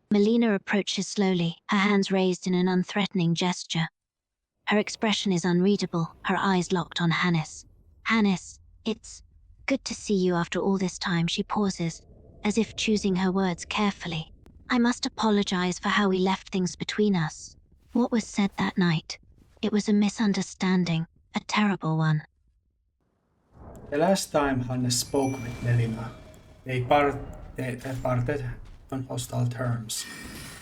Melina approaches slowly, her hands raised in an unthreatening gesture. Her expression is unreadable, her eyes locked on Hannes. Hannes, it's good to see you after all this time, she pauses, as if choosing her words carefully. I must apologize for how we left things between us. What was said that night? It was a misunderstanding, a terrible one. The last time Hannes spoke with Melina, they parted on hostile terms.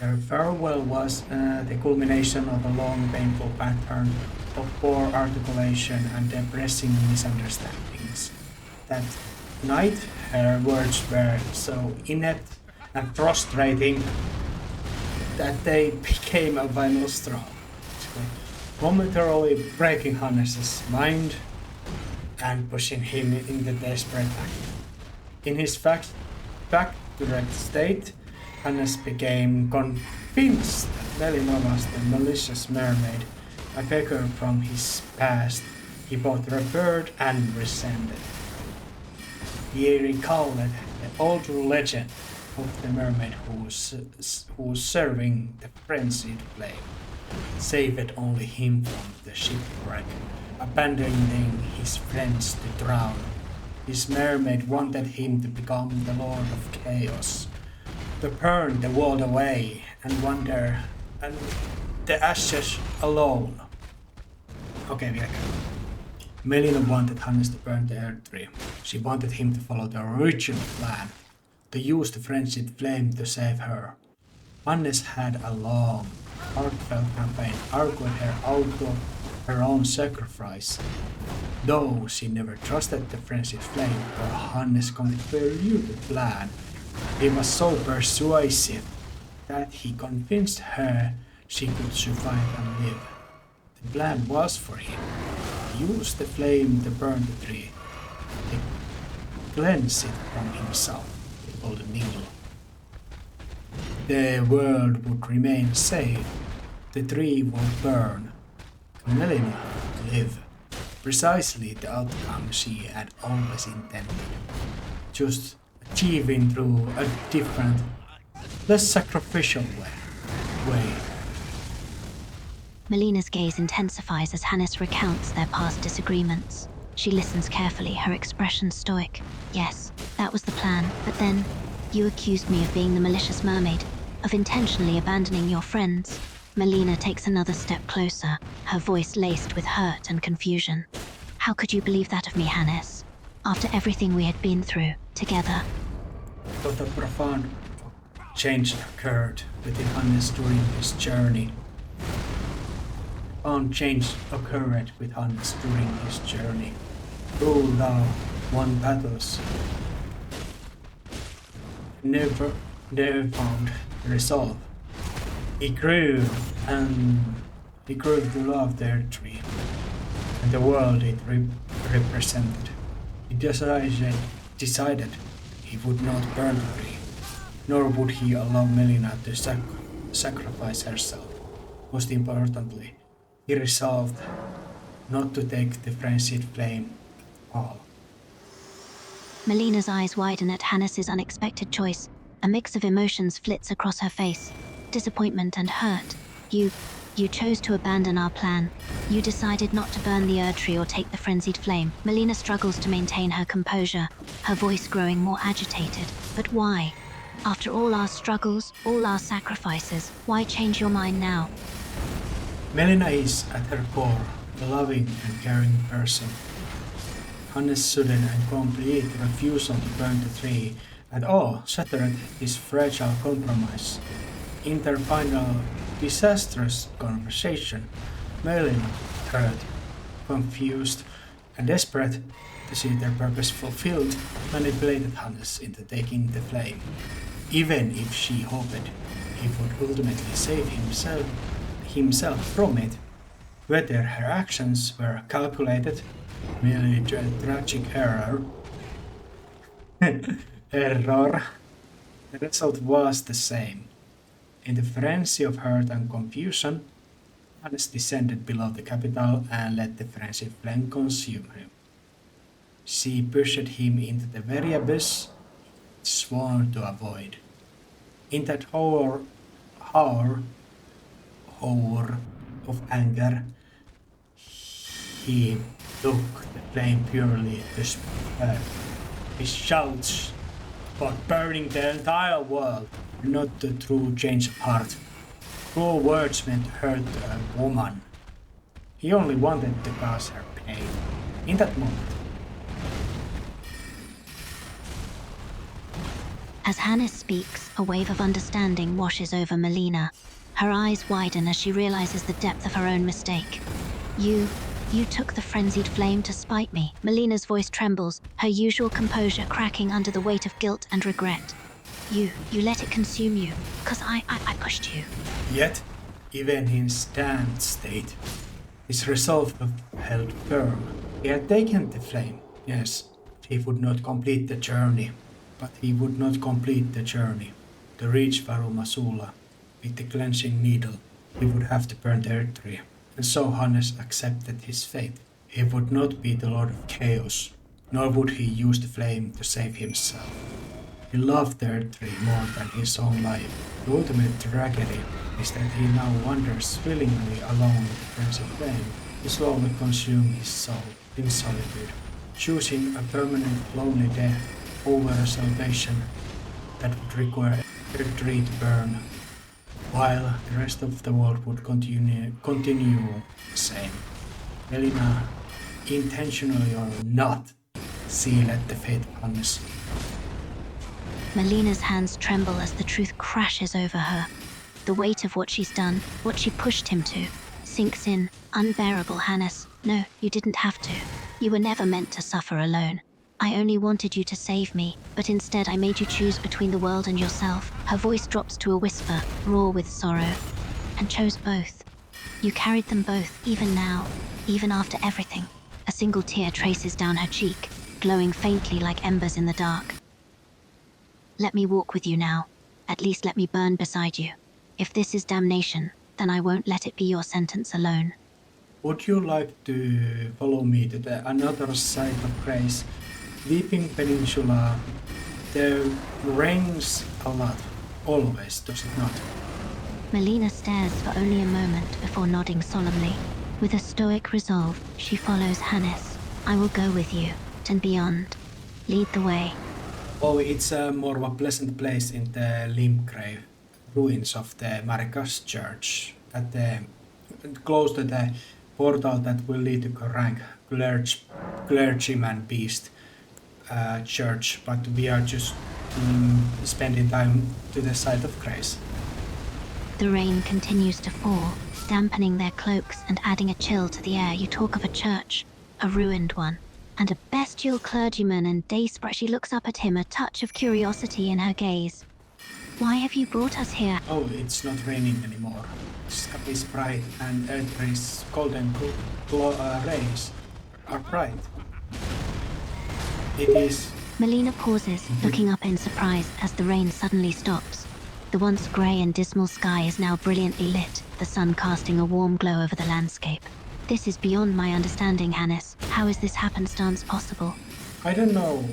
Their farewell was the culmination of a long, painful pattern of poor articulation and depressing misunderstandings. That night, her words were so inept and frustrating that they became a vinyl straw, momentarily breaking Hannes's mind and pushing him into desperate act. In his fact-direct state, Hannes became convinced that Melina was the malicious mermaid, a figure from his past he both revered and resented. He recalled the old legend of the mermaid who was serving the frenzied flame, saved only him from the shipwreck, abandoning his friends to drown. This mermaid wanted him to become the Lord of Chaos, to burn the world away and wander and the ashes alone. Okay, vielä kerran. Melina wanted Hannes to burn the Earth Tree. She wanted him to follow the original plan, to use the friendship flame to save her. Hannes had a long, heartfelt campaign arguing her out of her own sacrifice. Though she never trusted the friendship flame or Hannes completely the plan, he was so persuasive that he convinced her she could survive and live. The plan was for him. Use the flame to burn the tree, to cleanse it from himself, the golden needle. The world would remain safe, the tree would burn, and Melina would live. Precisely the outcome she had always intended, just achieving through a different, less sacrificial way. Melina's gaze intensifies as Hannes recounts their past disagreements. She listens carefully, her expression stoic. Yes, that was the plan, but then you accused me of being the malicious mermaid, of intentionally abandoning your friends. Melina takes another step closer, her voice laced with hurt and confusion. How could you believe that of me, Hannes? After everything we had been through, together. But a profound change occurred within Hannes during his journey. Profound change occurred with Hannes during his journey. Though thou won battles, never found resolve. He grew to love the Earth Tree and the world it represented. He decided he would not burn the tree, nor would he allow Melina to sacrifice herself. Most importantly, he resolved not to take the frenzied flame all. Melina's eyes widen at Hannes's unexpected choice. A mix of emotions flits across her face. Disappointment and hurt. You chose to abandon our plan. You decided not to burn the Erd Tree or take the frenzied flame. Melina struggles to maintain her composure, her voice growing more agitated. But why? After all our struggles, all our sacrifices, why change your mind now? Melina is, at her core, a loving and caring person. Hannes' sudden and complete refusal to burn the tree at all shattered his fragile compromise. In their final disastrous conversation, Melina, hurt, confused, and desperate to see their purpose fulfilled, manipulated Hannes into taking the flame, even if she hoped he would ultimately save himself from it. Whether her actions were calculated, merely a tragic error, the result was the same. In the frenzy of hurt and confusion, Hannes descended below the capital and let the frenzied flame consume him. She pushed him into the very abyss he sworn to avoid. In that hour, hour of anger, he took the flame purely to spur. His shouts about burning the entire world, not the true change of heart. Cruel words meant hurt a woman. He only wanted to cause her pain. In that moment, As Hannes speaks, a wave of understanding washes over Melina. Her eyes widen as she realizes the depth of her own mistake. You took the frenzied flame to spite me. Melina's voice trembles, her usual composure cracking under the weight of guilt and regret. You let it consume you, 'cause I pushed you. yet, even in stand state, his resolve held firm. He had taken the flame. Yes, he would not complete the journey, but he would not complete the journey. To reach Varumasula with the cleansing needle, he would have to burn the earth tree. And so Hannes accepted his fate. He would not be the Lord of Chaos, nor would he use the flame to save himself. He loved the earth tree more than his own life. The ultimate tragedy is that he now wanders willingly alone with the frenzied flame to slowly consume his soul in solitude, choosing a permanent lonely death over a salvation that would require every tree to burn, while the rest of the world would continue the same. Melina, intentionally or not, sealed the fate of Hannes. Melina's hands tremble as the truth crashes over her. The weight of what she's done, what she pushed him to, sinks in, unbearable. Hannes, no, you didn't have to. You were never meant to suffer alone. I only wanted you to save me, but instead I made you choose between the world and yourself. Her voice drops to a whisper, raw with sorrow, and chose both. You carried them both, even now, even after everything. A single tear traces down her cheek, glowing faintly like embers in the dark. Let me walk with you now. At least let me burn beside you. If this is damnation, then I won't let it be your sentence alone. Would you like to follow me to the another side of grace? Weeping Peninsula, there rains a lot, always, does it not? Melina stares for only a moment before nodding solemnly. With a stoic resolve, she follows Hannes. I will go with you, and beyond. Lead the way. Oh, it's more of a pleasant place in the Limgrave ruins of the Marikas church, at the close to the portal that will lead to Gurranq, clergyman beast church, but we are just spending time to the side of grace. The rain continues to fall, dampening their cloaks and adding a chill to the air. You talk of a church, a ruined one, and a bestial clergyman and desperate. She looks up at him, a touch of curiosity in her gaze. Why have you brought us here? Oh, it's not raining anymore. Sky is bright and Earth's golden rays are bright. It is. Melina pauses, looking up in surprise as the rain suddenly stops. The once grey and dismal sky is now brilliantly lit, the sun casting a warm glow over the landscape. This is beyond my understanding, Hannes. How is this happenstance possible? I don't know.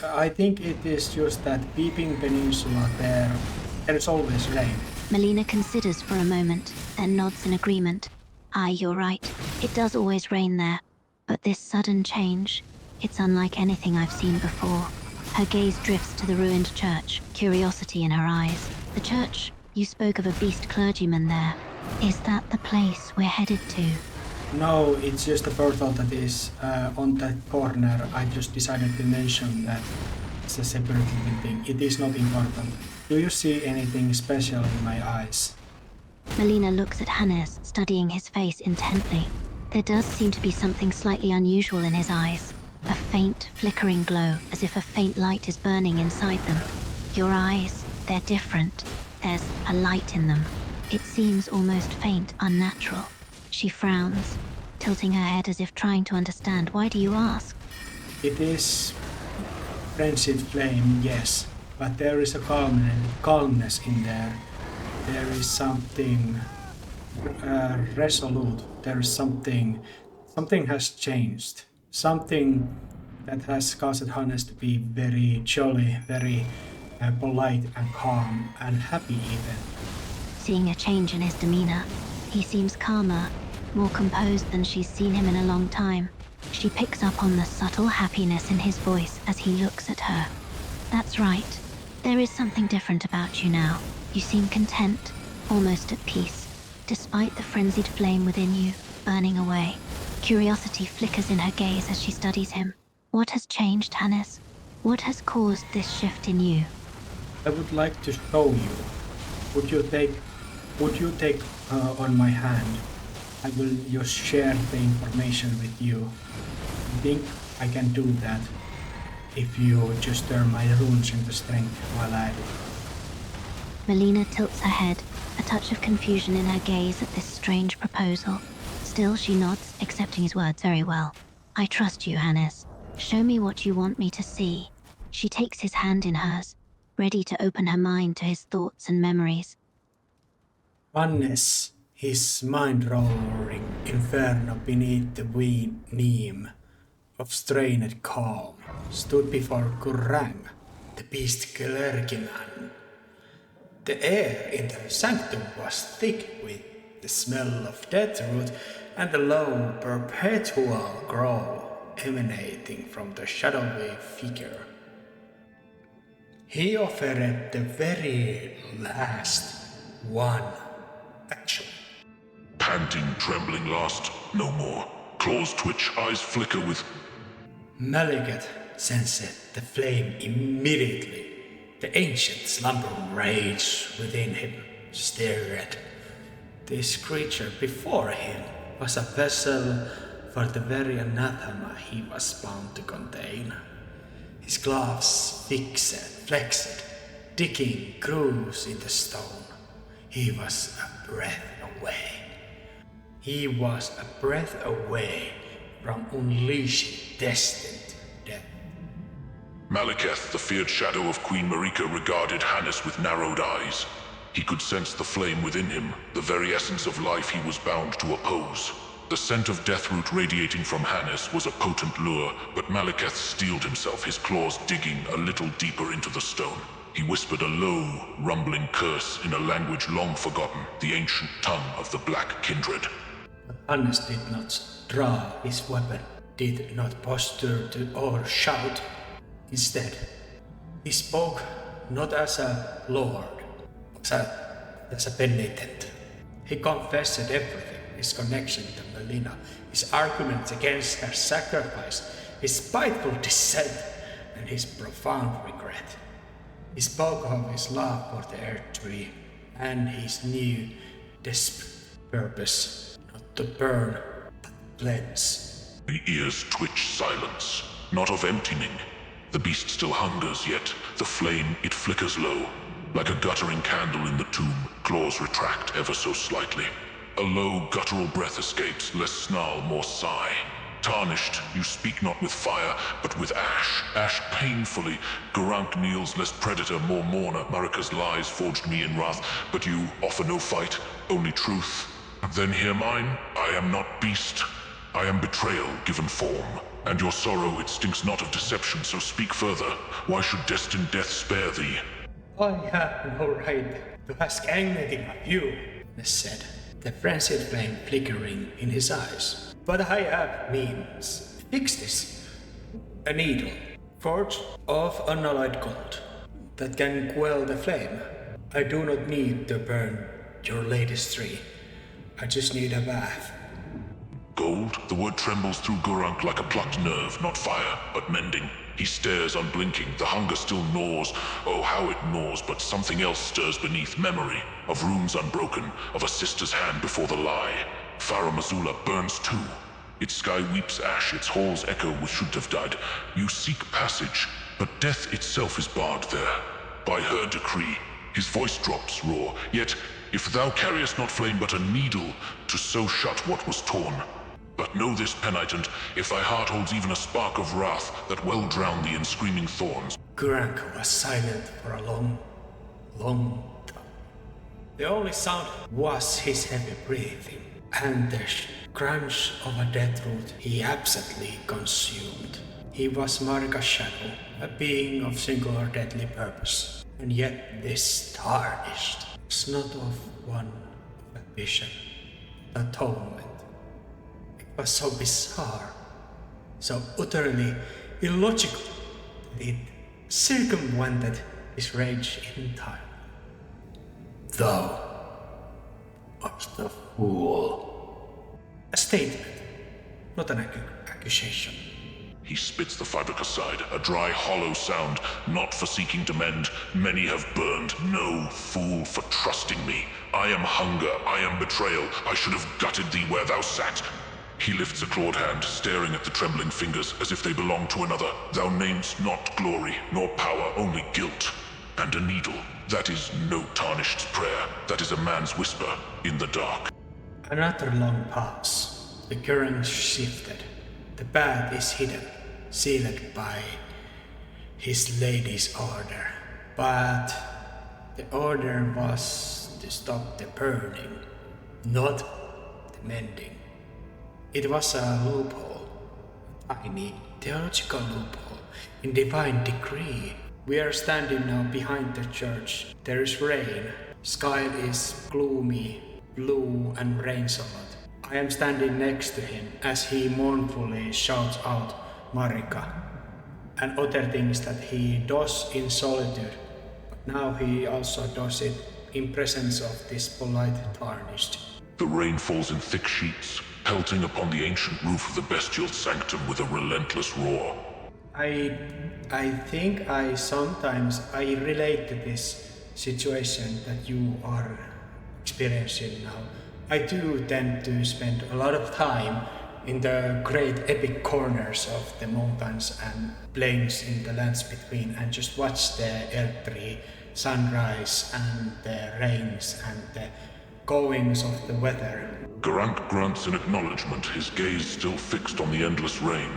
I think it is just that Peeping Peninsula there is always rain. Melina considers for a moment, then nods in agreement. Aye, you're right. It does always rain there. But this sudden change, it's unlike anything I've seen before. Her gaze drifts to the ruined church, curiosity in her eyes. The church, you spoke of a beast clergyman there. Is that the place we're headed to? No, it's just a portal that is on that corner. I just decided to mention that it's a separate thing. It is not important. Do you see anything special in my eyes? Melina looks at Hannes, studying his face intently. There does seem to be something slightly unusual in his eyes. A faint, flickering glow, as if a faint light is burning inside them. Your eyes, they're different. There's a light in them. It seems almost faint, unnatural. She frowns, tilting her head as if trying to understand. Why do you ask? It is frenzied flame, yes, but there is a calmness in there. There is something resolute. There is something has changed. Something that has caused Hannes to be very jolly, very polite and calm and happy even. Seeing a change in his demeanor, he seems calmer, more composed than she's seen him in a long time. She picks up on the subtle happiness in his voice as he looks at her. That's right. There is something different about you now. You seem content, almost at peace, despite the frenzied flame within you, burning away. Curiosity flickers in her gaze as she studies him. What has changed, Hannes? What has caused this shift in you? I would like to show you. Would you take on my hand? I will just share the information with you. I think I can do that if you just turn my runes into strength while I do. Melina tilts her head, a touch of confusion in her gaze at this strange proposal. Still, she nods, accepting his words very well. I trust you, Hannes. Show me what you want me to see. She takes his hand in hers, ready to open her mind to his thoughts and memories. Hannes, his mind-roaring inferno beneath the neem of strained calm, stood before Gurranq, the beast clergyman. The air in the sanctum was thick with the smell of deathroot and the low, perpetual growl emanating from the shadowy figure. He offered the very last one, actually. Panting, trembling last, no more. Claws twitch, eyes flicker with... Malekith sensed the flame immediately. The ancient slumbering rage within him stirred. This creature before him was a vessel for the very anathema he was bound to contain. His gloves flexed, digging grooves in the stone. He was a breath away. He was a breath away from unleashing destined death. Malekith, the feared shadow of Queen Marika, regarded Hannes with narrowed eyes. He could sense the flame within him, the very essence of life he was bound to oppose. The scent of deathroot radiating from Hannes was a potent lure, but Malekith steeled himself, his claws digging a little deeper into the stone. He whispered a low, rumbling curse in a language long forgotten, the ancient tongue of the Black Kindred. Hannes did not draw his weapon, did not posture or shout. Instead, he spoke not as a lord, but as a penitent. He confessed everything, his connection to Melina, his arguments against her sacrifice, his spiteful dissent, and his profound regret. He spoke of his love for the Earth Tree and his new desperate purpose, not to burn, but cleanse. The ears twitch silence, not of emptying. The beast still hungers, yet the flame, it flickers low. Like a guttering candle in the tomb, claws retract ever so slightly. A low, guttural breath escapes, less snarl, more sigh. Tarnished, you speak not with fire, but with ash. Ash painfully. Gurranq kneels, less predator, more mourner. Marika's lies forged me in wrath, but you offer no fight, only truth. Then hear mine, I am not beast. I am betrayal given form. And your sorrow, it stinks not of deception, so speak further. Why should destined death spare thee? I have no right to ask anything of you, Ness said, the frenzied flame flickering in his eyes. But I have means. Fix this. A needle, forged of unalloyed gold, that can quell the flame. I do not need to burn your latest tree. I just need a bath. Gold? The word trembles through Gurranq like a plucked nerve, not fire, but mending. He stares unblinking, the hunger still gnaws. Oh, how it gnaws, but something else stirs beneath. Memory of runes unbroken, of a sister's hand before the lie. Farah Mazula burns too. Its sky weeps ash, its halls echo which should have died. You seek passage, but death itself is barred there. By her decree, his voice drops raw. Yet, if thou carriest not flame but a needle, to so shut what was torn. But know this, penitent, if thy heart holds even a spark of wrath that well drown thee in screaming thorns. Gurranq was silent for a long time. The only sound was his heavy breathing, and the crunch of a deathroot he absently consumed. He was Marika's shadow, a being of singular deadly purpose. And yet this tarnished was not of one of ambition, atonement. It was so bizarre, so utterly illogical that it circumvented his rage in time. Thou art a fool. A statement, not an accusation. He spits the fabric aside, a dry, hollow sound, not for seeking to mend. Many have burned. No fool for trusting me. I am hunger, I am betrayal. I should have gutted thee where thou sat. He lifts a clawed hand, staring at the trembling fingers as if they belong to another. Thou namest not glory, nor power, only guilt. And a needle. That is no tarnished's prayer. That is a man's whisper in the dark. Another long pause. The current shifted. The path is hidden, sealed by his lady's order. But the order was to stop the burning, not the mending. It was a loophole, a tiny theological loophole in divine decree. We are standing now behind the church. There is rain. Sky is gloomy, blue, and rains a lot. I am standing next to him as he mournfully shouts out Marika and other things that he does in solitude, but now he also does it in presence of this polite tarnished. The rain falls in thick sheets, pelting upon the ancient roof of the bestial sanctum with a relentless roar. I think I sometimes relate to this situation that you are experiencing now. I do tend to spend a lot of time in the great epic corners of the mountains and plains in the lands between and just watch the earthly sunrise and the rains and the goings of the weather. Gurranq grunts in acknowledgement, his gaze still fixed on the endless rain.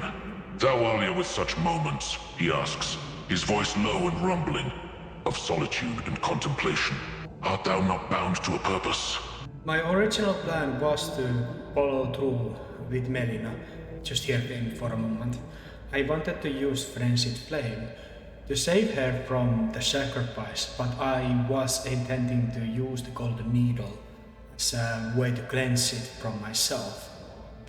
Thou Alia with such moments, he asks, his voice low and rumbling, of solitude and contemplation. Art thou not bound to a purpose? My original plan was to follow through with Melina. Just hear him for a moment. I wanted to use Frenzied Flame to save her from the sacrifice, but I was intending to use the Golden Needle as a way to cleanse it from myself.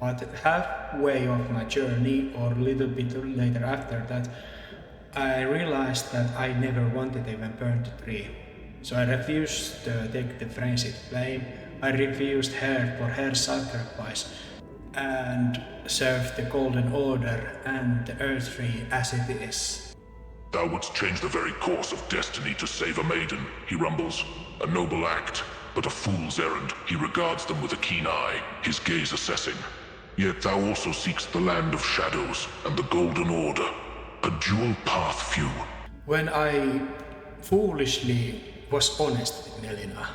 But halfway of my journey, or a little bit later after that, I realized that I never wanted to even burn the tree. So I refused to take the Frenzied Flame. I refused her for her sacrifice and served the Golden Order and the Earth Tree as it is. Thou wouldst change the very course of destiny to save a maiden, he rumbles. A noble act, but a fool's errand. He regards them with a keen eye, his gaze assessing. Yet thou also seekst the land of shadows and the Golden Order. A dual path few. When I foolishly was honest with Melina,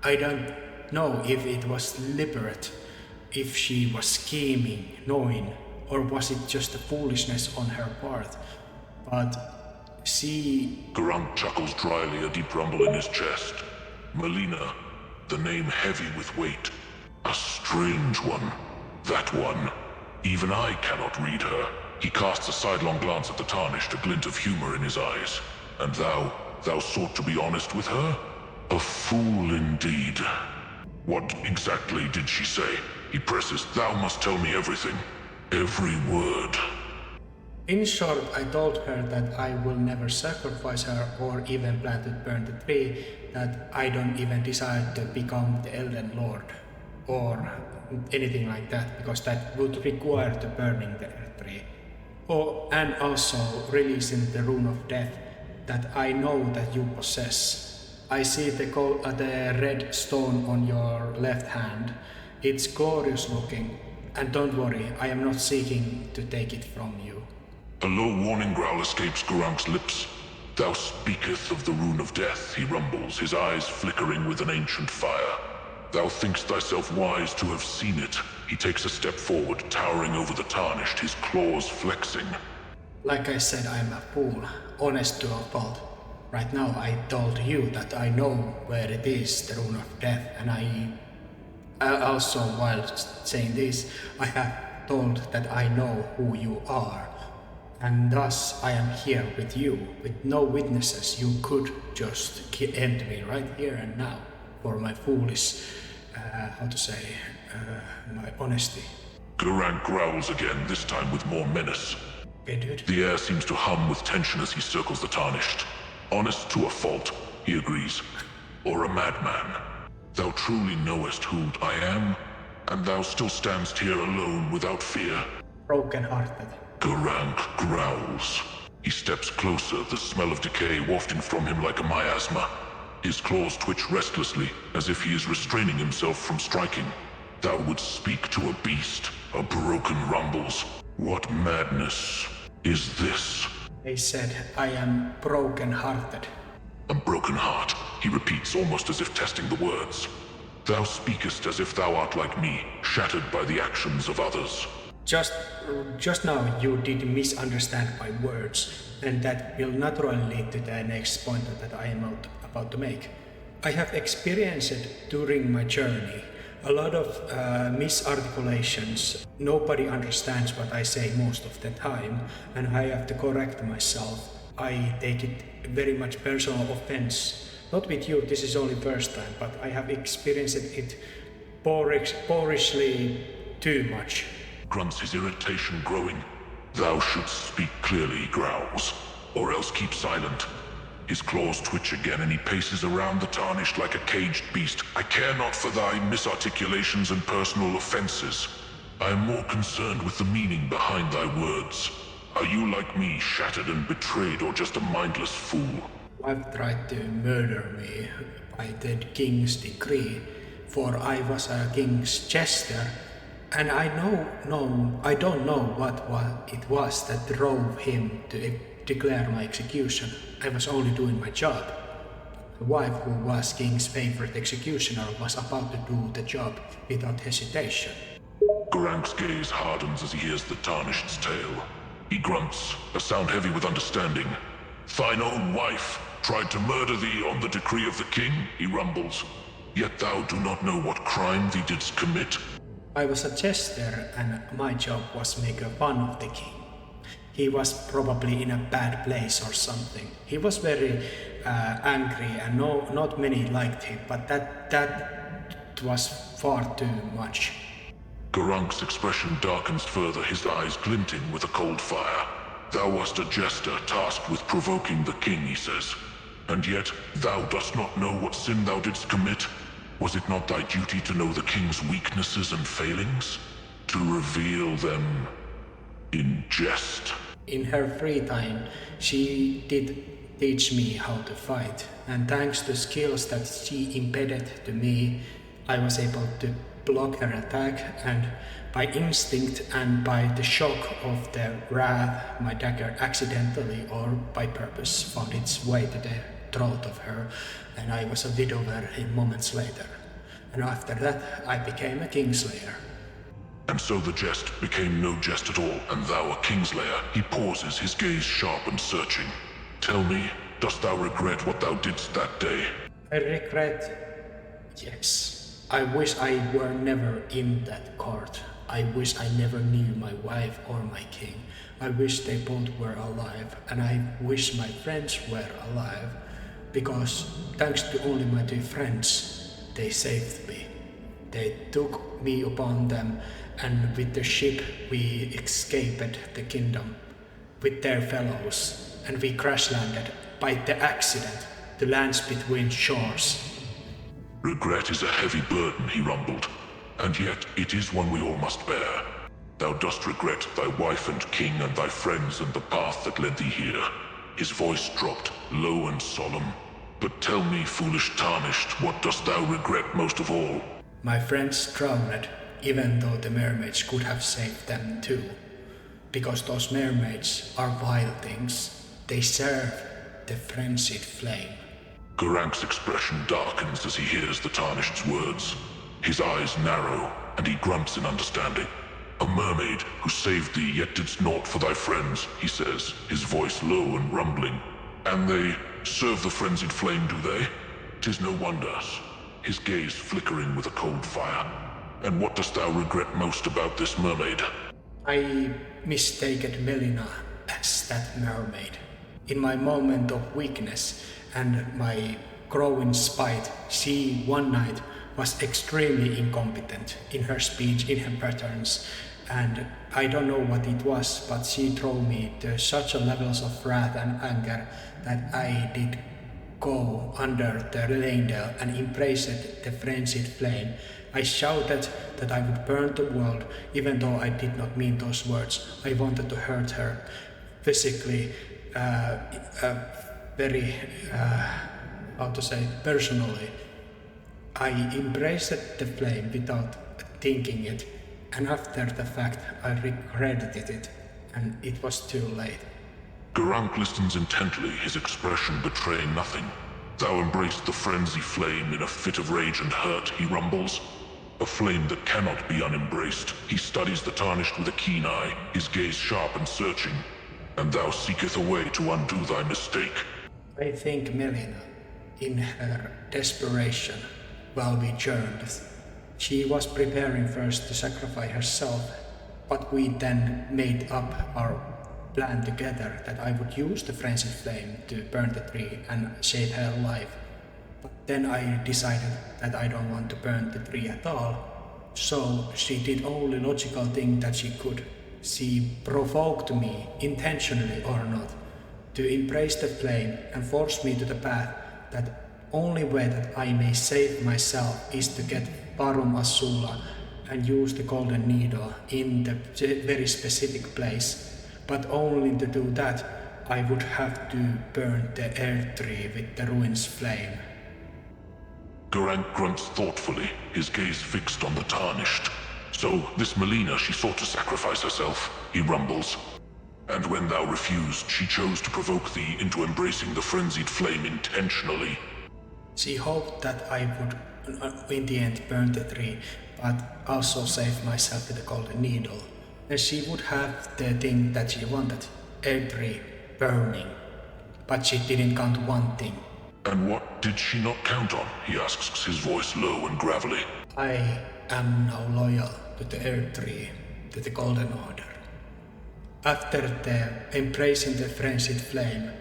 I don't know if it was deliberate, if she was scheming, knowing, or was it just a foolishness on her part. But she... Gurranq chuckles dryly, a deep rumble in his chest. Melina, the name heavy with weight. A strange one. That one. Even I cannot read her. He casts a sidelong glance at the tarnished, a glint of humor in his eyes. And thou sought to be honest with her? A fool indeed. What exactly did she say? He presses. Thou must tell me everything. Every word. In short, I told her that I will never sacrifice her or even plan to burn the tree, that I don't even desire to become the Elden Lord or anything like that, because that would require the burning the earth tree. And also releasing the rune of death that I know that you possess. I see the red stone on your left hand. It's glorious looking, and don't worry, I am not seeking to take it from you. A low warning growl escapes Gurranq's lips. Thou speakest of the rune of death, he rumbles, his eyes flickering with an ancient fire. Thou thinkst thyself wise to have seen it. He takes a step forward, towering over the tarnished, his claws flexing. Like I said, I'm a fool, honest to a fault. Right now I told you that I know where it is, the rune of death, and I also, while saying this, I have told that I know who you are. And thus I am here with you, with no witnesses. You could just end me right here and now for my foolish, my honesty. Gurranq growls again, this time with more menace. Okay, dude. The air seems to hum with tension as he circles the Tarnished. Honest to a fault, he agrees. Or a madman. Thou truly knowest who I am, and thou still standst here alone without fear. Broken-hearted. Gurranq growls. He steps closer, the smell of decay wafting from him like a miasma. His claws twitch restlessly, as if he is restraining himself from striking. Thou wouldst speak to a beast, a broken rumbles. What madness is this? They said I am broken-hearted. A broken heart, he repeats almost as if testing the words. Thou speakest as if thou art like me, shattered by the actions of others. Just now you did misunderstand my words, and that will naturally lead to the next point that I am about to make. I have experienced it during my journey. A lot of misarticulations. Nobody understands what I say most of the time, and I have to correct myself. I take it very much personal offense. Not with you, this is only first time, but I have experienced it boorishly too much. Grunts, his irritation growing. Thou shouldst speak clearly, he growls, or else keep silent. His claws twitch again and he paces around the Tarnished like a caged beast. I care not for thy misarticulations and personal offenses. I am more concerned with the meaning behind thy words. Are you like me, shattered and betrayed, or just a mindless fool? I've tried to murder me by the king's decree, for I was a king's jester, and I don't know what it was that drove him to declare my execution. I was only doing my job. The wife, who was king's favorite executioner, was about to do the job without hesitation. Gurranq's gaze hardens as he hears the Tarnished's tale. He grunts, a sound heavy with understanding. Thine own wife tried to murder thee on the decree of the king, he rumbles. Yet thou do not know what crime thee didst commit. I was a jester, and my job was make fun of the king. He was probably in a bad place or something. He was very angry, and not many liked him, but that was far too much. Gurranq's expression darkens further, his eyes glinting with a cold fire. Thou wast a jester tasked with provoking the king, he says. And yet, thou dost not know what sin thou didst commit? Was it not thy duty to know the king's weaknesses and failings? To reveal them in jest? In her free time, she did teach me how to fight, and thanks to skills that she embedded to me, I was able to block her attack, and by instinct and by the shock of the wrath, my dagger accidentally or by purpose found its way to the throat of her, and I was a widower in moments later. And after that, I became a kingslayer. And so the jest became no jest at all, and thou a kingslayer. He pauses, his gaze sharp and searching. Tell me, dost thou regret what thou didst that day? I regret, yes. I wish I were never in that court. I wish I never knew my wife or my king. I wish they both were alive, and I wish my friends were alive, because thanks to only my two friends, they saved me. They took me upon them, and with the ship we escaped the kingdom with their fellows, and we crash landed by the accident to lands between shores. Regret is a heavy burden, he rumbled, and yet it is one we all must bear. Thou dost regret thy wife and king and thy friends and the path that led thee here. His voice dropped, low and solemn. But tell me, foolish Tarnished, what dost thou regret most of all? My friends drowned, even though the mermaids could have saved them too. Because those mermaids are vile things. They serve the frenzied flame. Gurranq's expression darkens as he hears the Tarnished's words. His eyes narrow, and he grunts in understanding. A mermaid who saved thee yet didst naught for thy friends, he says, his voice low and rumbling. And they serve the frenzied flame, do they? 'Tis no wonder. His gaze flickering with a cold fire. And what dost thou regret most about this mermaid? I mistaken Melina as that mermaid. In my moment of weakness and my growing spite, she one night was extremely incompetent in her speech, in her patterns, and I don't know what it was, but she drove me to such a levels of wrath and anger that I did go under the Leyndell and embraced the frenzied flame. I shouted that I would burn the world, even though I did not mean those words. I wanted to hurt her physically, very, personally. I embraced the flame without thinking it, and after the fact I regretted it, and it was too late. Gurranq listens intently, his expression betraying nothing. Thou embraced the frenzy flame in a fit of rage and hurt, he rumbles. A flame that cannot be unembraced. He studies the Tarnished with a keen eye, his gaze sharp and searching. And thou seeketh a way to undo thy mistake. I think Melina, in her desperation, while we journeyed, she was preparing first to sacrifice herself, but we then made up our plan together that I would use the frenzied flame to burn the tree and save her life. But then I decided that I don't want to burn the tree at all, so she did only logical thing that she could. She provoked me, intentionally or not, to embrace the flame and force me to the path that only way that I may save myself is to get Parum Azula and use the golden needle in the very specific place. But only to do that, I would have to burn the earth tree with the ruin's flame. Gurranq grunts thoughtfully, his gaze fixed on the Tarnished. So, this Melina, she sought to sacrifice herself, he rumbles. And when thou refused, she chose to provoke thee into embracing the frenzied flame intentionally. She hoped that I would, in the end, burn the tree, but also save myself with the golden needle. And she would have the thing that she wanted, earth tree burning. But she didn't count one thing. And what did she not count on? He asks, his voice low and gravelly. I am now loyal to the earth tree, to the golden order. After the embracing the frenzied flame,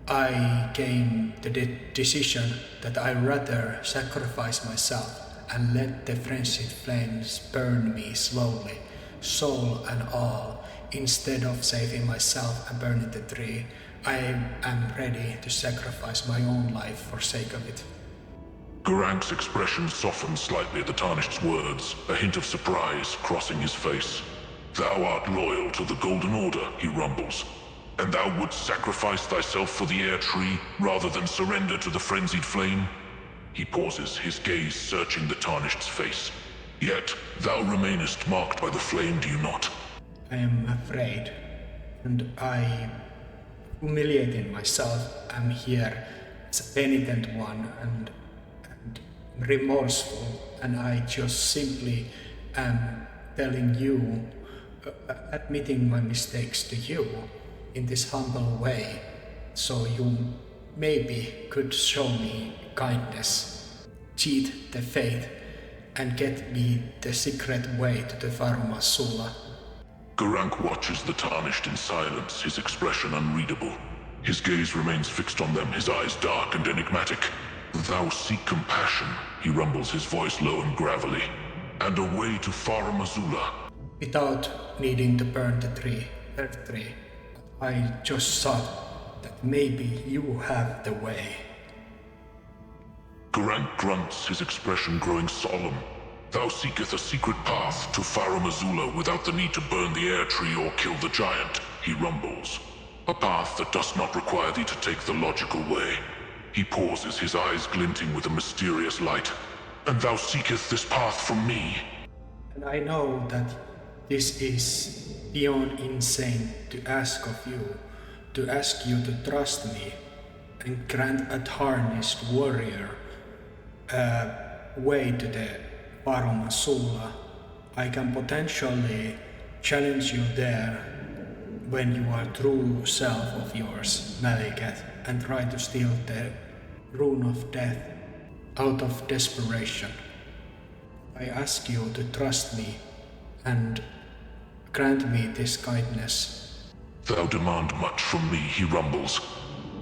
I came to the decision that I'd rather sacrifice myself and let the frenzied flames burn me slowly, soul and all, instead of saving myself and burning the tree. I am ready to sacrifice my own life for sake of it. Gurranq's expression softens slightly at the Tarnished's words, a hint of surprise crossing his face. Thou art loyal to the Golden Order, he rumbles. And thou wouldst sacrifice thyself for the air tree, rather than surrender to the frenzied flame? He pauses, his gaze searching the Tarnished's face. Yet, thou remainest marked by the flame, do you not? I am afraid, and I, humiliating myself, am here as a penitent one and remorseful, and I just simply am telling you, admitting my mistakes to you in this humble way, so you maybe could show me kindness, cheat the fate, and get me the secret way to the Parum Azula. Gurranq watches the Tarnished in silence, his expression unreadable. His gaze remains fixed on them, his eyes dark and enigmatic. Thou seek compassion, he rumbles, his voice low and gravelly. And a way to Parum Azula. Without needing to burn the tree, earth tree, I just thought that maybe you have the way. Gurranq grunts, his expression growing solemn. Thou seeketh a secret path to Parum Azula without the need to burn the air tree or kill the giant, he rumbles. A path that does not require thee to take the logical way. He pauses, his eyes glinting with a mysterious light. And thou seeketh this path from me. And I know that this is beyond insane to ask of you, to ask you to trust me and grant a tarnished warrior a way to the Parum Azula. I can potentially challenge you there when you are true self of yours, Malikat, and try to steal the rune of death out of desperation. I ask you to trust me and grant me this kindness. Thou demand much from me, he rumbles.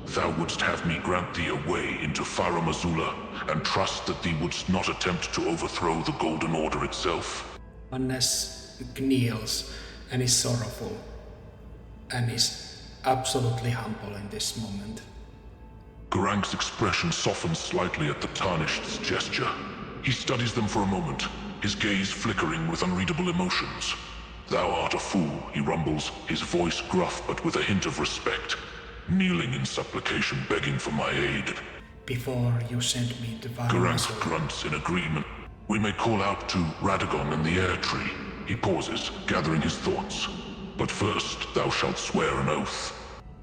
Thou wouldst have me grant thee a way into Farum Azula, and trust that thee wouldst not attempt to overthrow the Golden Order itself. Hannes kneels and is sorrowful, and is absolutely humble in this moment. Gurranq's expression softens slightly at the Tarnished's gesture. He studies them for a moment, his gaze flickering with unreadable emotions. Thou art a fool, he rumbles, his voice gruff but with a hint of respect. Kneeling in supplication, begging for my aid. Before you sent me to Gurranq grunts in agreement. We may call out to Radagon and the Air Tree. He pauses, gathering his thoughts. But first, thou shalt swear an oath.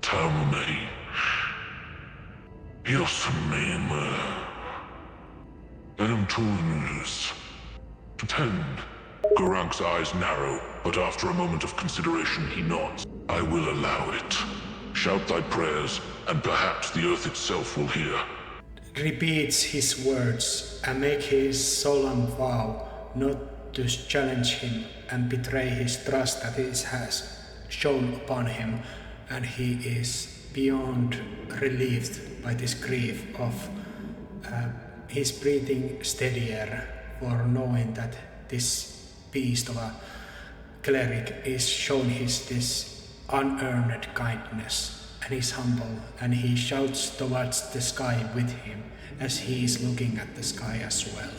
Tamne. Yosmeme. Enumtunus. Pretend. Gurranq's eyes narrow, but after a moment of consideration he nods. I will allow it. Shout thy prayers, and perhaps the earth itself will hear. Repeats his words and make his solemn vow not to challenge him and betray his trust that he has shown upon him, and he is beyond relieved by this grief of his breathing steadier for knowing that this beast of a cleric is shown this unearned kindness, and is humble, and he shouts towards the sky with him as he is looking at the sky as well.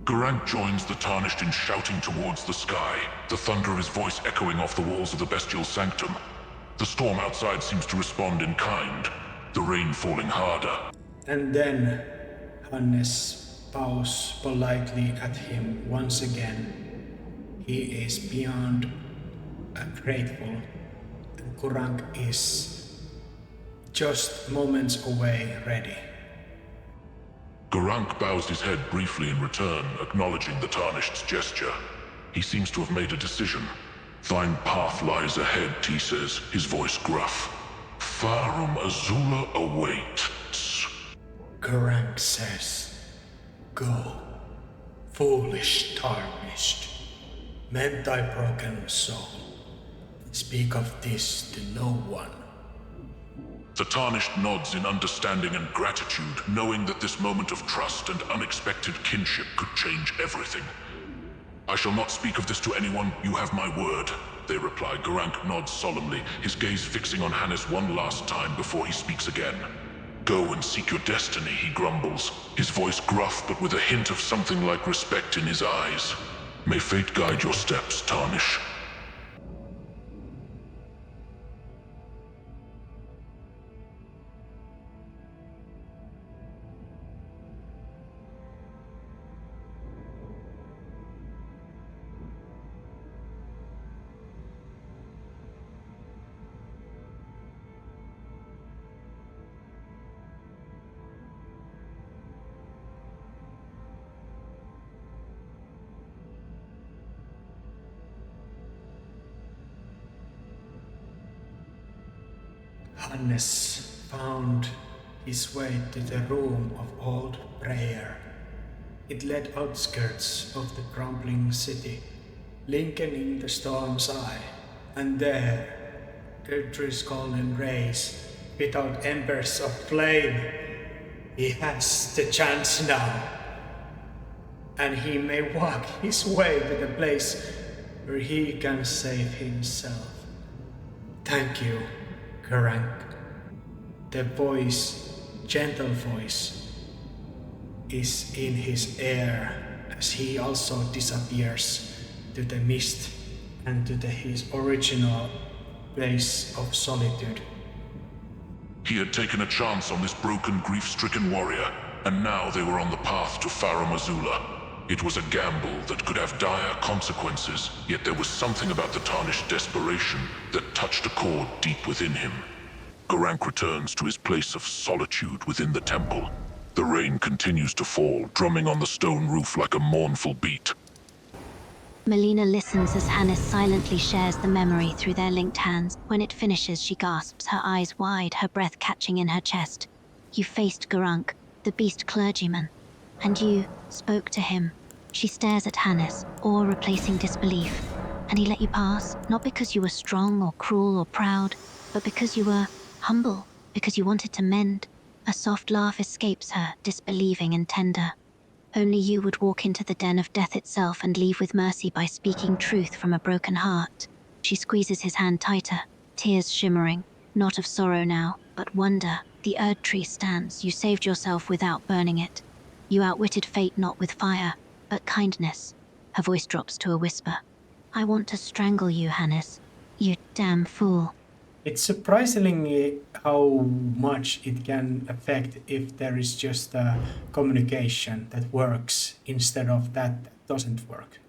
Gurranq joins the Tarnished in shouting towards the sky, the thunder of his voice echoing off the walls of the bestial sanctum. The storm outside seems to respond in kind, the rain falling harder. And then Hannes bows politely at him once again. He is beyond grateful, and Gurranq is just moments away, ready. Gurranq bows his head briefly in return, acknowledging the Tarnished's gesture. He seems to have made a decision. Thine path lies ahead, he says, his voice gruff. Farum Azula awaits. Gurranq says, "Go, foolish Tarnished. Mend thy broken soul. Speak of this to no one." The Tarnished nods in understanding and gratitude, knowing that this moment of trust and unexpected kinship could change everything. I shall not speak of this to anyone, you have my word, they reply. Gurranq nods solemnly, his gaze fixing on Hannes one last time before he speaks again. Go and seek your destiny, he grumbles, his voice gruff but with a hint of something like respect in his eyes. May fate guide your steps, Tarnish. Hannes found his way to the room of old prayer. It led outskirts of the crumbling city, linking the storm's eye, and there, Earth's golden rays, without embers of flame, he has the chance now. And he may walk his way to the place where he can save himself. Thank you, Gurranq. The voice, gentle voice, is in his air as he also disappears to the mist and to his original place of solitude. He had taken a chance on this broken, grief-stricken warrior, and now they were on the path to Farum Azula. It was a gamble that could have dire consequences, yet there was something about the Tarnished desperation that touched a chord deep within him. Gurranq returns to his place of solitude within the temple. The rain continues to fall, drumming on the stone roof like a mournful beat. Melina listens as Hannes silently shares the memory through their linked hands. When it finishes, she gasps, her eyes wide, her breath catching in her chest. You faced Gurranq, the beast clergyman, and you spoke to him. She stares at Hannes, awe replacing disbelief, And he let you pass, not because you were strong or cruel or proud, but because you were humble, because you wanted to mend. A soft laugh escapes her, disbelieving and tender. Only you would walk into the den of death itself and leave with mercy by speaking truth from a broken heart. She squeezes his hand tighter, tears shimmering, not of sorrow now, but wonder. The Erd tree stands. You saved yourself without burning it. You outwitted fate not with fire, but kindness. Her voice drops to a whisper. I want to strangle you, Hannes. You damn fool. It's surprisingly how much it can affect if there is just a communication that works instead of that doesn't work.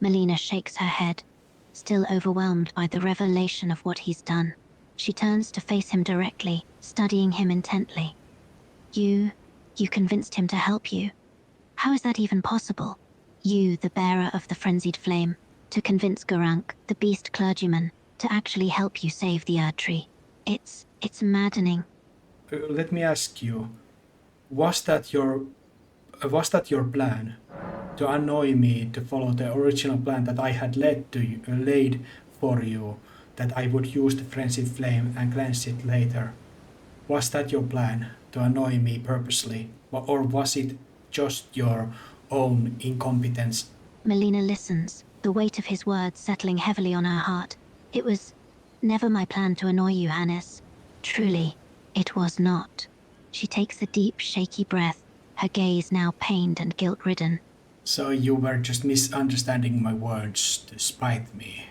Melina shakes her head, still overwhelmed by the revelation of what he's done. She turns to face him directly, studying him intently. You convinced him to help you. How is that even possible? You, the bearer of the frenzied flame, to convince Gurranq, the beast clergyman, to actually help you save the Erd tree. It's maddening. Let me ask you, was that your plan to annoy me to follow the original plan that I had laid for you, that I would use the frenzied flame and cleanse it later? Was that your plan to annoy me purposely, or was it just your own incompetence? Melina listens, the weight of his words settling heavily on her heart. It was never my plan to annoy you, Hannes. Truly, it was not. She takes a deep, shaky breath, her gaze now pained and guilt-ridden. So you were just misunderstanding my words to spite me.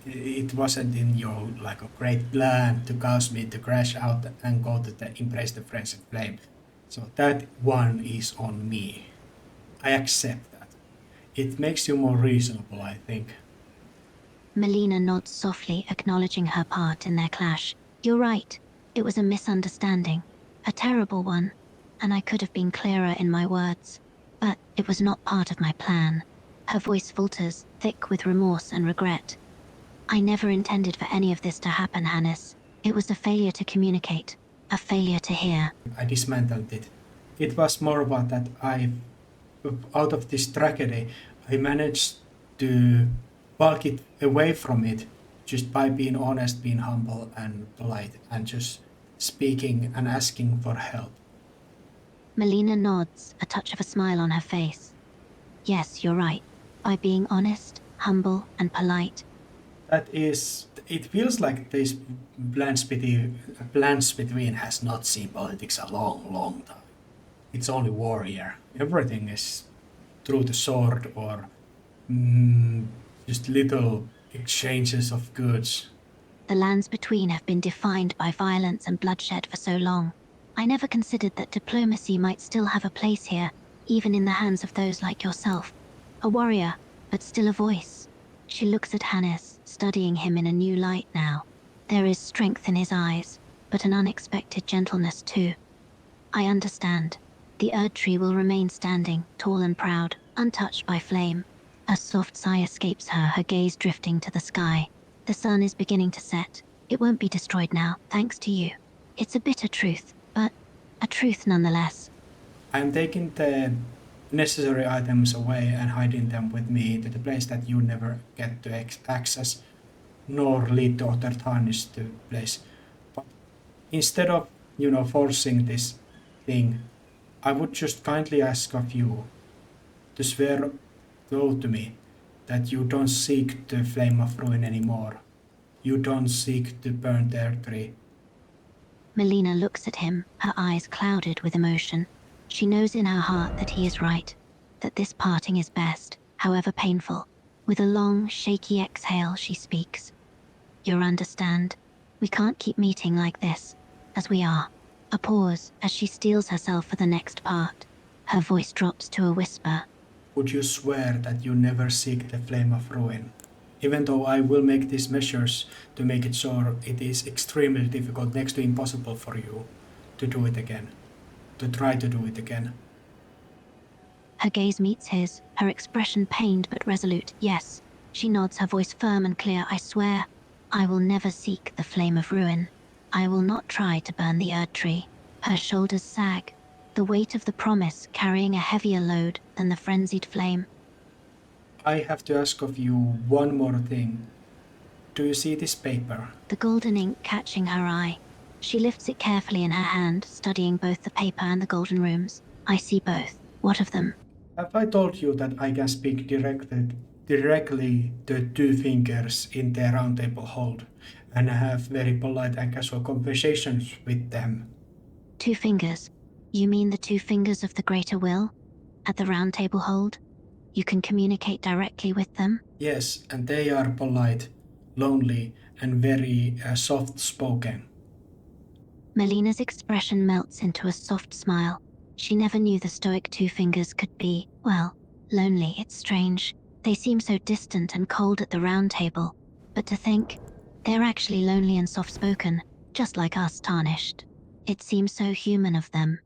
It wasn't in your like a great plan to cause me to crash out and go to embrace the frenzied flame. So that one is on me. I accept that. It makes you more reasonable, I think. Melina nods softly, acknowledging her part in their clash. You're right. It was a misunderstanding. A terrible one. And I could have been clearer in my words. But it was not part of my plan. Her voice falters, thick with remorse and regret. I never intended for any of this to happen, Hannes. It was a failure to communicate. A failure to hear. I dismantled it. It was more about that out of this tragedy, I managed to bulk it away from it just by being honest, being humble and polite, and just speaking and asking for help. Melina nods, a touch of a smile on her face. Yes, you're right. By being honest, humble, and polite. That is, it feels like this plans between has not seen politics a long, long time. It's only warrior. Everything is through the sword or just little exchanges of goods. The lands between have been defined by violence and bloodshed for so long. I never considered that diplomacy might still have a place here, even in the hands of those like yourself. A warrior, but still a voice. She looks at Hannes, studying him in a new light now. There is strength in his eyes, but an unexpected gentleness too. I understand. The Erd tree will remain standing, tall and proud, untouched by flame. A soft sigh escapes her, her gaze drifting to the sky. The sun is beginning to set. It won't be destroyed now, thanks to you. It's a bitter truth, but a truth nonetheless. I am taking the necessary items away and hiding them with me to the place that you never get to access, nor lead to other tarnished to place. But instead of, forcing this thing, I would just kindly ask of you to swear oath to me that you don't seek the flame of ruin anymore. You don't seek to burn their tree. Melina looks at him, her eyes clouded with emotion. She knows in her heart that he is right, that this parting is best, however painful. With a long, shaky exhale, she speaks. You understand? We can't keep meeting like this, as we are. A pause as she steels herself for the next part. Her voice drops to a whisper. Would you swear that you never seek the flame of ruin? Even though I will make these measures to make it so, it is extremely difficult, next to impossible for you to do it again. To try to do it again. Her gaze meets his, her expression pained but resolute. Yes, she nods, her voice firm and clear. I swear, I will never seek the flame of ruin. I will not try to burn the Erd tree. Her shoulders sag, the weight of the promise carrying a heavier load than the frenzied flame. I have to ask of you one more thing. Do you see this paper? The golden ink catching her eye. She lifts it carefully in her hand, studying both the paper and the golden runes. I see both. What of them? Have I told you that I can speak directly to two fingers in their round table hold and have very polite and casual conversations with them? Two fingers. You mean the two fingers of the greater will? At the round table hold? You can communicate directly with them? Yes, and they are polite, lonely, and very soft spoken. Melina's expression melts into a soft smile. She never knew the stoic two fingers could be, well, lonely. It's strange. They seem so distant and cold at the round table. But to think, they're actually lonely and soft-spoken, just like us, tarnished. It seems so human of them.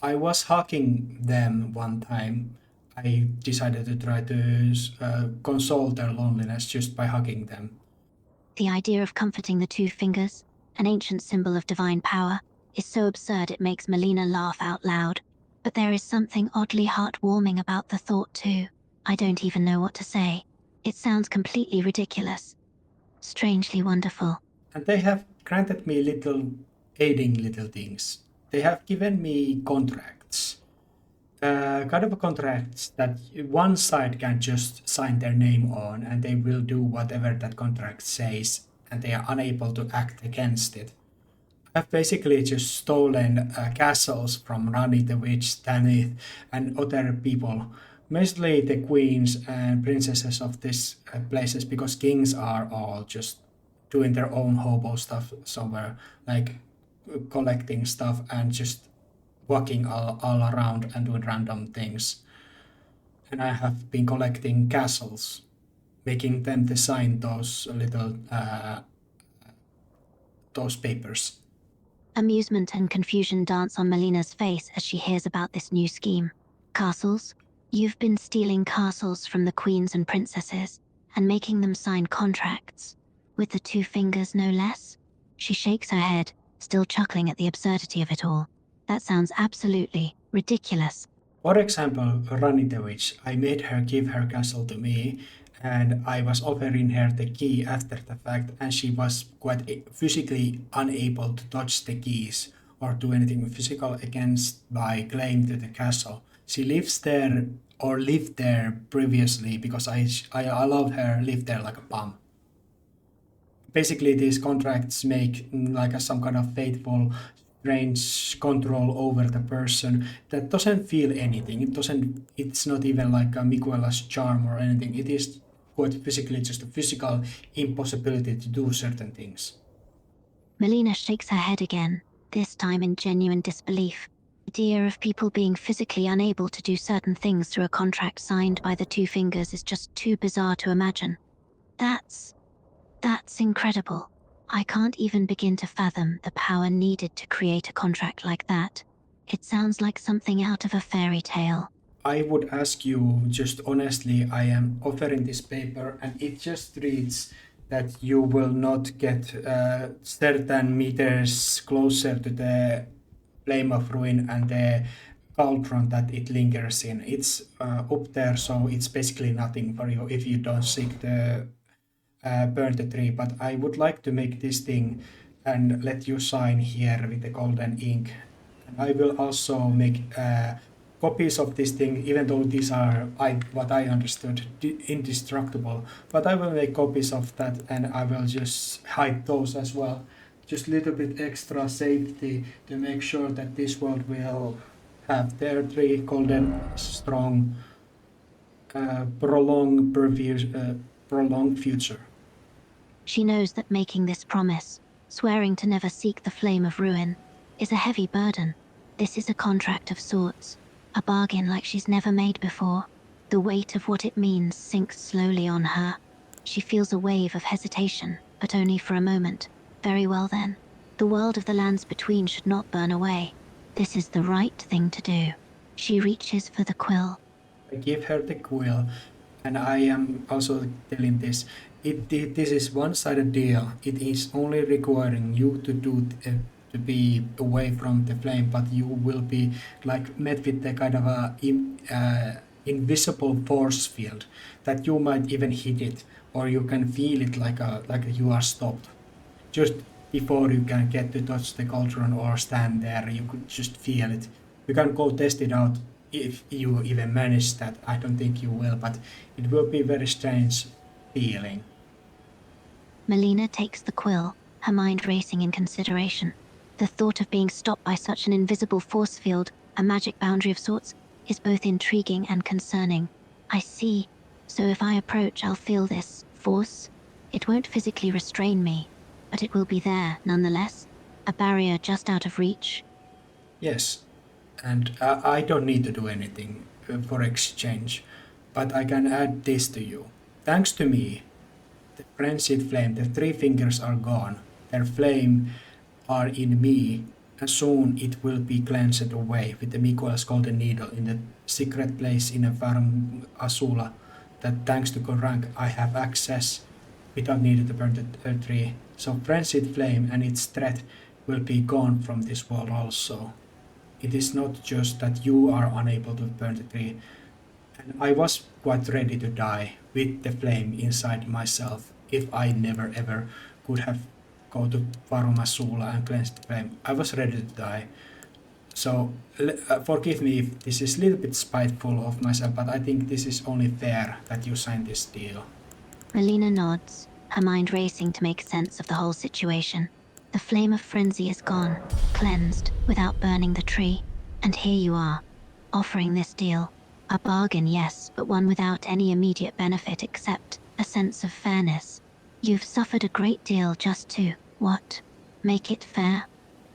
I was hugging them one time. I decided to try to console their loneliness just by hugging them. The idea of comforting the two fingers, an ancient symbol of divine power, is so absurd it makes Melina laugh out loud. But there is something oddly heartwarming about the thought too. I don't even know what to say. It sounds completely ridiculous. Strangely wonderful. And they have granted me aiding little things. They have given me contracts. Kind of contracts that one side can just sign their name on and they will do whatever that contract says and they are unable to act against it. I've basically just stolen castles from Rani the Witch, Tanith, and other people. Mostly the queens and princesses of these places because kings are all just doing their own hobo stuff somewhere, like collecting stuff and just walking all around and doing random things. And I have been collecting castles, making them design those little those papers. Amusement and confusion dance on Melina's face as she hears about this new scheme. Castles? You've been stealing castles from the queens and princesses and making them sign contracts. With the two fingers, no less? She shakes her head, still chuckling at the absurdity of it all. That sounds absolutely ridiculous. For example, Rani the Witch, I made her give her castle to me, and I was offering her the key after the fact, and she was quite physically unable to touch the keys or do anything physical against by claim to the castle. She lives there or lived there previously because I allowed her live there like a bum. Basically, these contracts make like some kind of faithful strange control over the person that doesn't feel anything. It's not even like a Mikuela's charm or anything. It is quite physically just a physical impossibility to do certain things. Melina shakes her head again, this time in genuine disbelief. The idea of people being physically unable to do certain things through a contract signed by the two fingers is just too bizarre to imagine. That's incredible. I can't even begin to fathom the power needed to create a contract like that. It sounds like something out of a fairy tale. I would ask you just honestly, I am offering this paper and it just reads that you will not get certain meters closer to the flame of ruin and the cauldron that it lingers in. It's up there, so it's basically nothing for you if you don't seek the burn the tree. But I would like to make this thing and let you sign here with the golden ink. And I will also make copies of this thing, even though these are what I understood indestructible. But I will make copies of that, and I will just hide those as well. Just a little bit extra safety to make sure that this world will have their three golden strong prolonged future. She knows that making this promise, swearing to never seek the flame of ruin, is a heavy burden. This is a contract of sorts, a bargain like she's never made before. The weight of what it means sinks slowly on her. She feels a wave of hesitation, but only for a moment. Very well then. The world of the lands between should not burn away. This is the right thing to do. She reaches for the quill. I give her the quill, and I am also telling this. This is one-sided deal. It is only requiring you to do to be away from the flame, but you will be like met with the kind of a invisible force field that you might even hit it, or you can feel it like you are stopped. Just before you can get to touch the cauldron or stand there, you could just feel it. You can go test it out if you even manage that. I don't think you will, but it will be a very strange feeling. Melina takes the quill, her mind racing in consideration. The thought of being stopped by such an invisible force field, a magic boundary of sorts, is both intriguing and concerning. I see. So if I approach, I'll feel this force. It won't physically restrain me, but it will be there nonetheless. A barrier just out of reach. Yes, and I don't need to do anything for exchange, but I can add this to you. Thanks to me, the frenzied flame, the three fingers are gone. Their flame are in me, and soon it will be cleansed away with the Mikuel's golden needle in the secret place in a farm Asula that thanks to Gurranq I have access without needing to burn the tree. So frenzied flame and its threat will be gone from this world also. It is not just that you are unable to burn the tree, and I was quite ready to die with the flame inside myself if I never ever could have go to Varumasula and cleanse the flame. I was ready to die. So forgive me if this is a little bit spiteful of myself, but I think this is only fair that you signed this deal. Melina nods, her mind racing to make sense of the whole situation. The flame of frenzy is gone, cleansed, without burning the tree. And here you are, offering this deal. A bargain, yes, but one without any immediate benefit except a sense of fairness. You've suffered a great deal just to, what? Make it fair?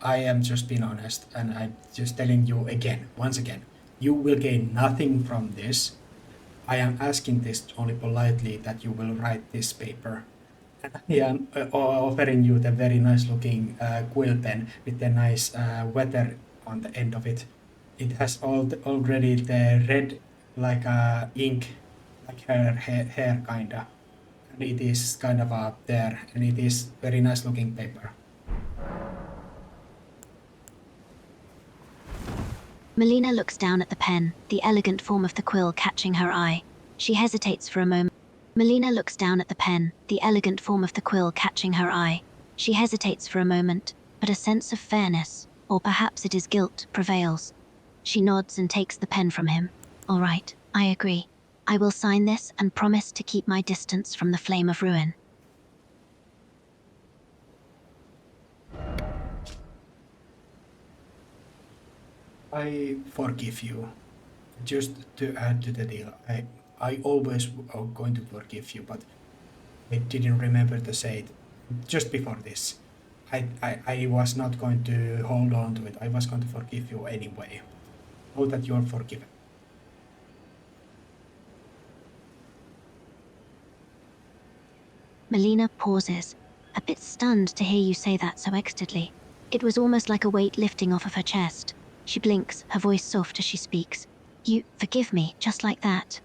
I am just being honest, and I'm just telling you again, once again, you will gain nothing from this. I am asking this only politely that you will write this paper. And I am offering you the very nice looking quill pen with the nice weather on the end of it. It has already the red like ink, like her hair kinda. And it is kind of up there, and it is very nice looking paper. Melina looks down at the pen, the elegant form of the quill catching her eye. She hesitates for a moment. Melina looks down at the pen, the elegant form of the quill catching her eye. She hesitates for a moment, but a sense of fairness, or perhaps it is guilt, prevails. She nods and takes the pen from him. All right, I agree. I will sign this and promise to keep my distance from the flame of ruin. I forgive you. Just to add to the deal, I always going to forgive you, but I didn't remember to say it just before this. I was not going to hold on to it. I was going to forgive you anyway. Know that you're forgiven. Melina pauses, a bit stunned to hear you say that so excitedly. It was almost like a weight lifting off of her chest. She blinks, her voice soft as she speaks. You forgive me, just like that.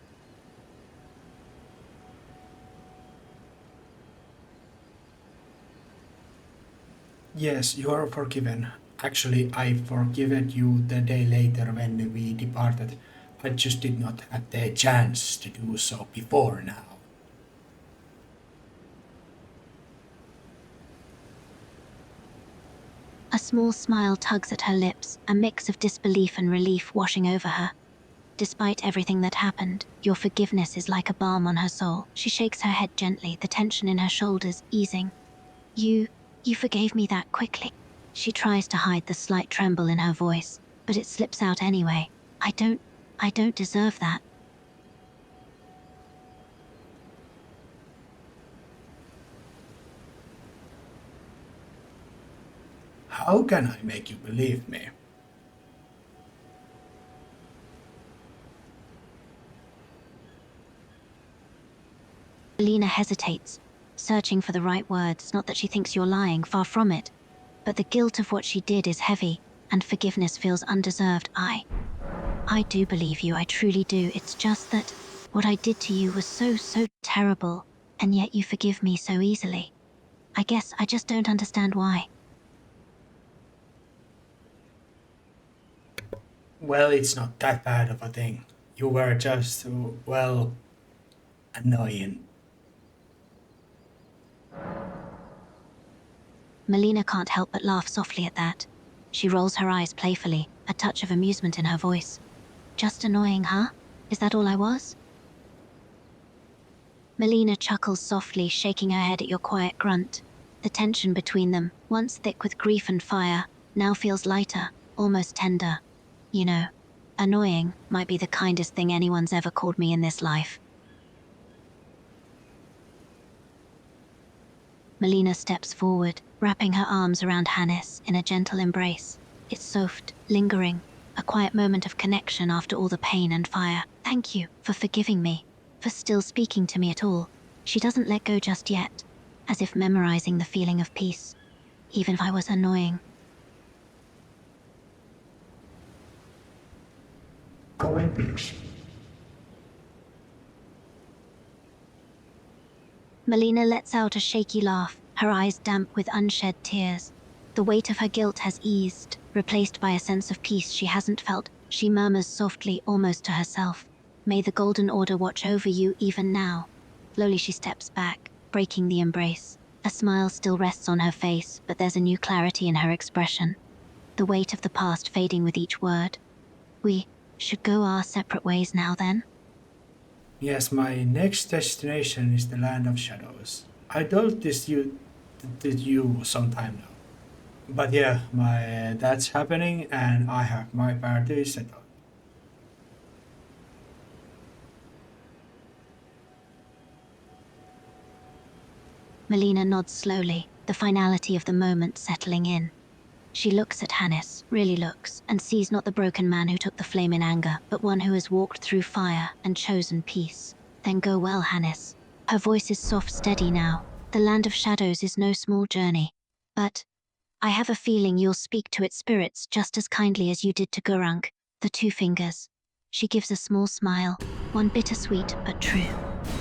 Yes, you are forgiven. Actually, I forgiven you the day later when we departed. I just did not have the chance to do so before now. A small smile tugs at her lips, a mix of disbelief and relief washing over her. Despite everything that happened, your forgiveness is like a balm on her soul. She shakes her head gently, the tension in her shoulders easing. You forgave me that quickly. She tries to hide the slight tremble in her voice, but it slips out anyway. I don't deserve that. How can I make you believe me? Melina hesitates, searching for the right words, not that she thinks you're lying, far from it. But the guilt of what she did is heavy, and forgiveness feels undeserved. I do believe you, I truly do. It's just that what I did to you was so terrible, and yet you forgive me so easily. I guess I just don't understand why. Well, it's not that bad of a thing. You were just, well, annoying. Melina can't help but laugh softly at that. She rolls her eyes playfully, a touch of amusement in her voice. Just annoying, huh? Is that all I was? Melina chuckles softly, shaking her head at your quiet grunt. The tension between them, once thick with grief and fire, now feels lighter, almost tender. You know, annoying might be the kindest thing anyone's ever called me in this life. Melina steps forward, wrapping her arms around Hannes in a gentle embrace. It's soft, lingering, a quiet moment of connection after all the pain and fire. Thank you for forgiving me, for still speaking to me at all. She doesn't let go just yet, as if memorizing the feeling of peace, even if I was annoying. Olympics. Melina lets out a shaky laugh, her eyes damp with unshed tears. The weight of her guilt has eased, replaced by a sense of peace she hasn't felt. She murmurs softly, almost to herself, "May the Golden Order watch over you even now." Slowly she steps back, breaking the embrace. A smile still rests on her face, but there's a new clarity in her expression. The weight of the past fading with each word. We should go our separate ways now then? Yes, my next destination is the Land of Shadows. I told you sometime now. But yeah, that's happening and I have my party settled. Melina nods slowly, the finality of the moment settling in. She looks at Hannes, really looks, and sees not the broken man who took the flame in anger, but one who has walked through fire and chosen peace. Then go well, Hannes. Her voice is soft, steady now. The Land of Shadows is no small journey. But I have a feeling you'll speak to its spirits just as kindly as you did to Gurranq, the Two Fingers. She gives a small smile, one bittersweet but true.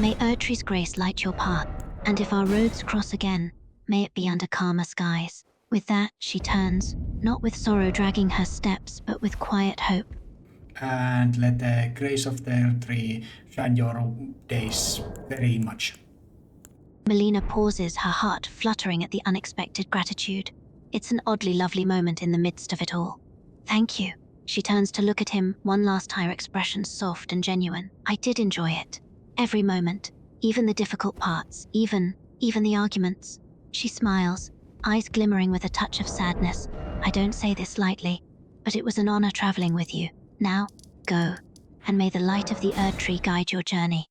May Erdtree's grace light your path, and if our roads cross again, may it be under calmer skies. With that, she turns, not with sorrow dragging her steps, but with quiet hope. And let the grace of the tree shine your days very much. Melina pauses, her heart fluttering at the unexpected gratitude. It's an oddly lovely moment in the midst of it all. Thank you. She turns to look at him, one last her expression soft and genuine. I did enjoy it. Every moment. Even the difficult parts. Even the arguments. She smiles, eyes glimmering with a touch of sadness. I don't say this lightly, but it was an honor traveling with you. Now, go. And may the light of the Erd Tree guide your journey.